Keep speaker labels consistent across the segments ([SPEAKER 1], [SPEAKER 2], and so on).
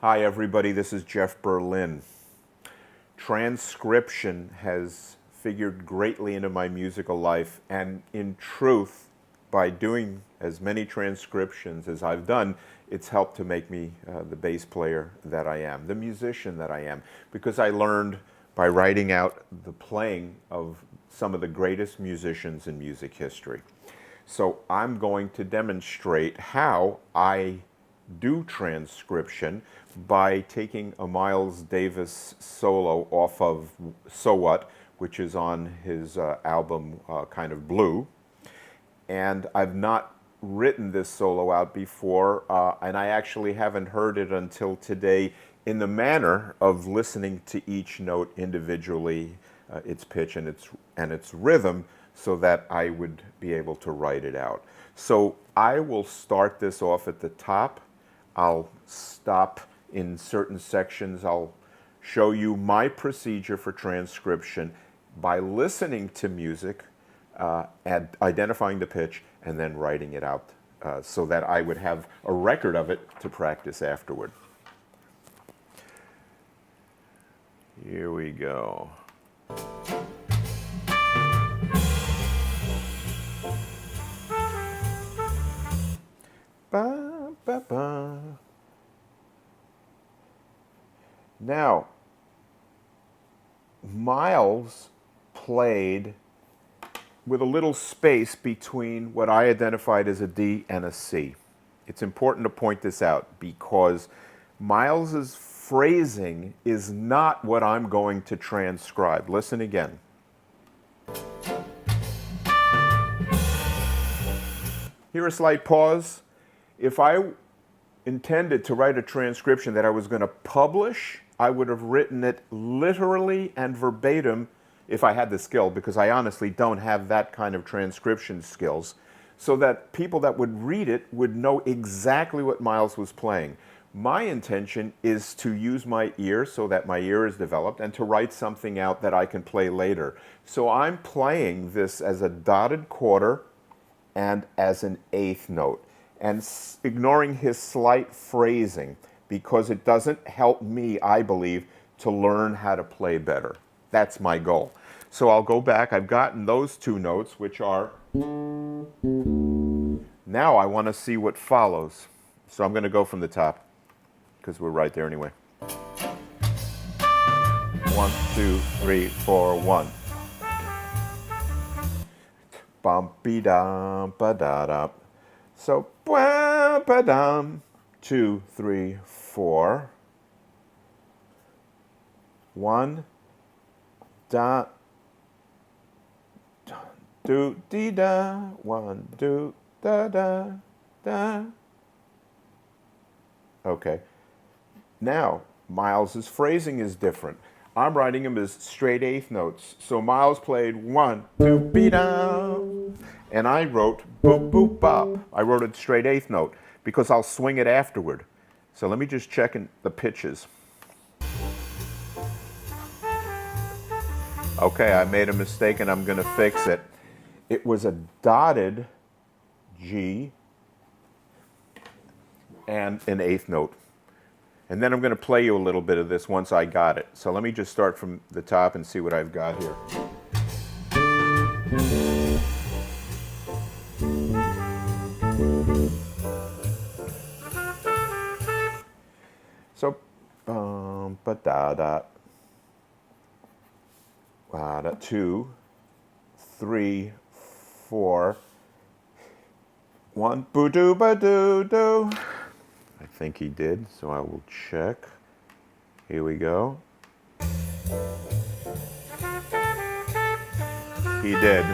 [SPEAKER 1] Hi everybody, this is Jeff Berlin. Transcription has figured greatly into my musical life, and in truth, by doing as many transcriptions as I've done, it's helped to make me the bass player that I am, the musician that I am, because I learned by writing out the playing of some of the greatest musicians in music history. So I'm going to demonstrate how I do transcription by taking a Miles Davis solo off of So What, which is on his album Kind of Blue. And I've not written this solo out before, and I actually haven't heard it until today in the manner of listening to each note individually, its pitch and its rhythm, so that I would be able to write it out. So I will start this off at the top. I'll stop in certain sections. I'll show you my procedure for transcription by listening to music, and identifying the pitch, and then writing it out so that I would have a record of it to practice afterward. Here we go. Ba, ba, ba. Now, Miles played with a little space between what I identified as a D and a C. It's important to point this out because Miles's phrasing is not what I'm going to transcribe. Listen again. Here a slight pause. If I intended to write a transcription that I was going to publish, I would have written it literally and verbatim if I had the skill, because I honestly don't have that kind of transcription skills, so that people that would read it would know exactly what Miles was playing. My intention is to use my ear so that my ear is developed and to write something out that I can play later. So I'm playing this as a dotted quarter and as an eighth note, and ignoring his slight phrasing because it doesn't help me, I believe, to learn how to play better. That's my goal. So I'll go back. I've gotten those two notes, which are... Now I want to see what follows. So I'm going to go from the top, because we're right there anyway. 1, 2, 3, 4, 1. Bum-be-dum, ba-da-da. So, ba-dum, 2, 3, 4. 1, da, do, dee, da, 1, do, da, da, da. Okay. Now, Miles's phrasing is different. I'm writing them as straight eighth notes. So Miles played 1, 2, be down, and I wrote boop, boop, bop. I wrote it straight eighth note because I'll swing it afterward. So let me just check in the pitches. Okay, I made a mistake and I'm going to fix it. It was a dotted G and an eighth note. And then I'm going to play you a little bit of this once I got it. So let me just start from the top and see what I've got here. So, ba-da-da. 2, 3, 4. 1, boo-doo, ba-doo-doo. I think he did, so I will check. Here we go. He did.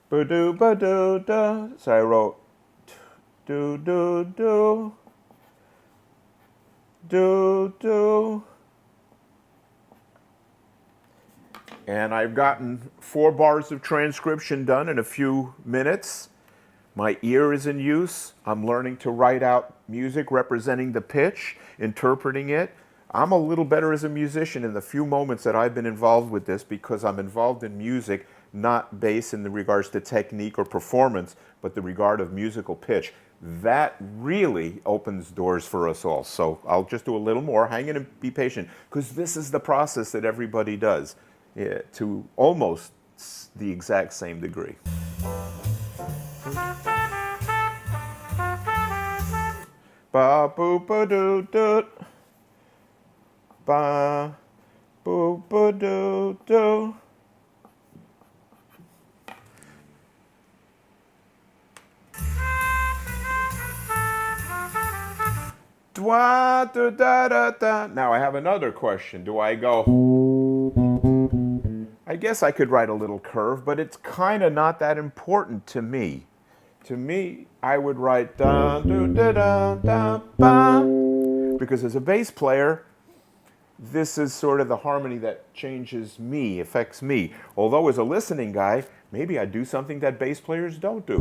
[SPEAKER 1] Boo-doo, ba-doo-doo. So I wrote do-do-do, do-do. And I've gotten 4 bars of transcription done in a few minutes. My ear is in use. I'm learning to write out music representing the pitch, interpreting it. I'm a little better as a musician in the few moments that I've been involved with this because I'm involved in music, not based in the regards to technique or performance, but the regard of musical pitch. that really opens doors for us all. So I'll just do a little more. Hang in and be patient, because this is the process that everybody does, to almost the exact same degree. Ba boop ba doo doo. Ba boop ba doo doo. Dwa da da da da. Now I have another question. Do I go? I guess I could write a little curve, but it's kind of not that important to me. To me, I would write da da da da da ba, because as a bass player, this is sort of the harmony that changes me, affects me. Although as a listening guy, maybe I do something that bass players don't do.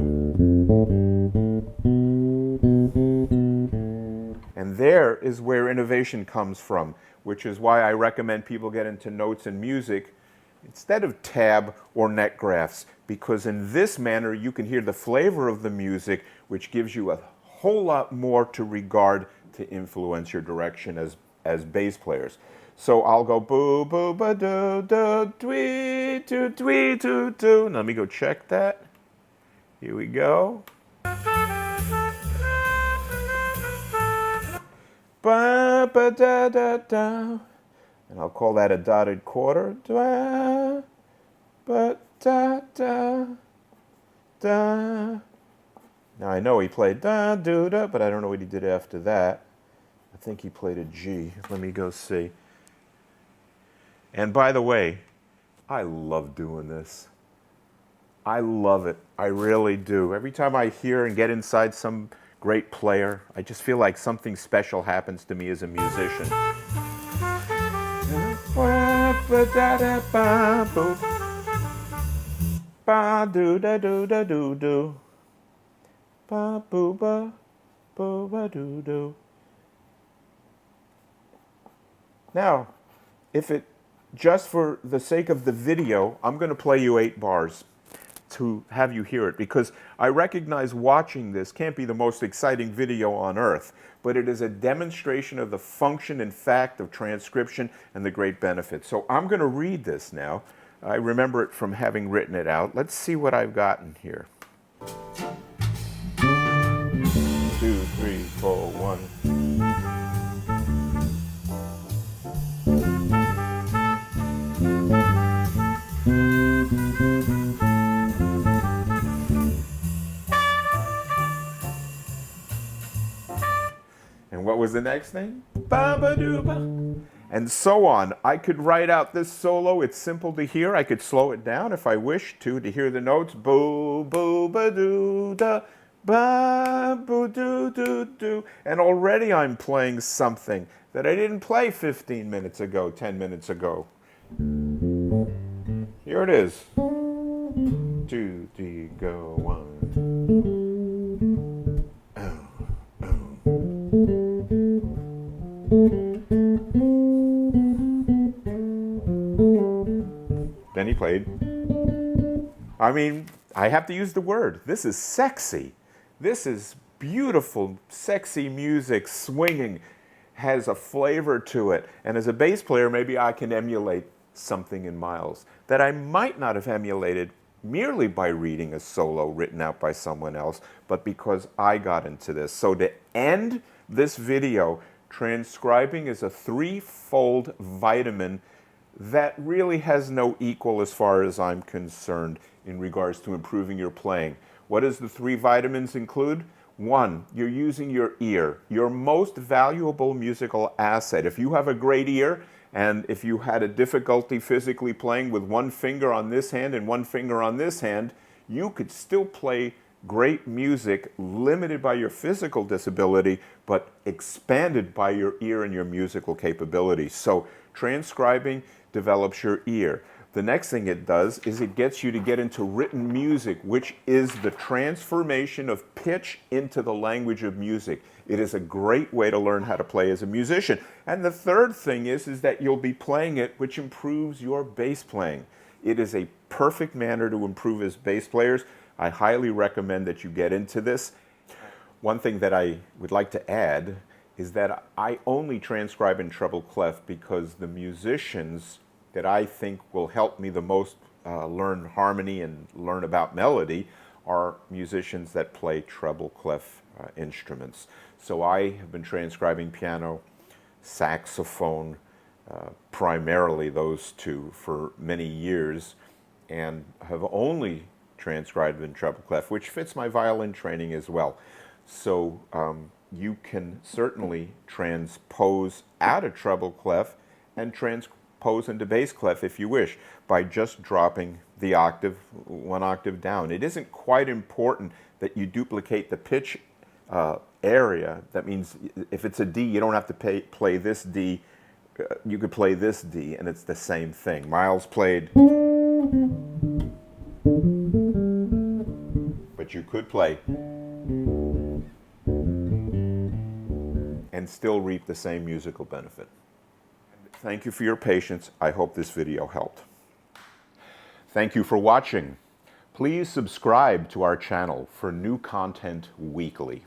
[SPEAKER 1] And there is where innovation comes from, which is why I recommend people get into notes and music instead of tab or net graphs, because in this manner you can hear the flavor of the music, which gives you a whole lot more to regard to influence your direction as bass players. So I'll go boo boo ba doo doo twee doo twee doo doo. Let me go check that. Here we go. Ba ba da da da. And I'll call that a dotted quarter. Da ba da da da. Now I know he played da do da, but I don't know what he did after that. I think he played a G. Let me go see. And by the way, I love doing this. I love it. I really do. Every time I hear and get inside some great player, I just feel like something special happens to me as a musician. Ba do da do da do do. Ba boo ba boo ba do do. Now, if it just for the sake of the video, I'm going to play you 8 bars to have you hear it, because I recognize watching this can't be the most exciting video on earth, but it is a demonstration of the function and fact of transcription and the great benefits. So I'm going to read this now. I remember it from having written it out. Let's see what I've gotten here. 2, 3, 4, 1. And what was the next thing? Ba-ba-doo-ba. And so on. I could write out this solo. It's simple to hear. I could slow it down if I wish to hear the notes. Boo, boo, ba-doo, da, ba, boo, doo, doo, doo. And already I'm playing something that I didn't play 15 minutes ago, 10 minutes ago. Here it is. 2, 3, go, 1. Then he played. I mean, I have to use the word. This is sexy. This is beautiful, sexy music, swinging, has a flavor to it. And as a bass player, maybe I can emulate something in Miles that I might not have emulated merely by reading a solo written out by someone else, but because I got into this. So to end this video, transcribing is a 3-fold vitamin that really has no equal as far as I'm concerned in regards to improving your playing. What does the 3 vitamins include? 1, you're using your ear, your most valuable musical asset. If you have a great ear, and if you had a difficulty physically playing with 1 finger on this hand and 1 finger on this hand, you could still play great music, limited by your physical disability, but expanded by your ear and your musical capabilities. So transcribing develops your ear. The next thing it does is it gets you to get into written music, which is the transformation of pitch into the language of music. It is a great way to learn how to play as a musician. And the third thing is that you'll be playing it, which improves your bass playing. It is a perfect manner to improve as bass players. I highly recommend that you get into this. One thing that I would like to add is that I only transcribe in treble clef because the musicians that I think will help me the most learn harmony and learn about melody are musicians that play treble clef instruments. So I have been transcribing piano, saxophone, primarily those two for many years, and have only transcribed in treble clef, which fits my violin training as well. So you can certainly transpose out of treble clef and transpose into bass clef if you wish by just dropping the octave, one octave down. It isn't quite important that you duplicate the pitch area. That means if it's a D, you don't have to play this D. You could play this D and it's the same thing. Miles played, but you could play and still reap the same musical benefit. Thank you for your patience. I hope this video helped. Thank you for watching. Please subscribe to our channel for new content weekly.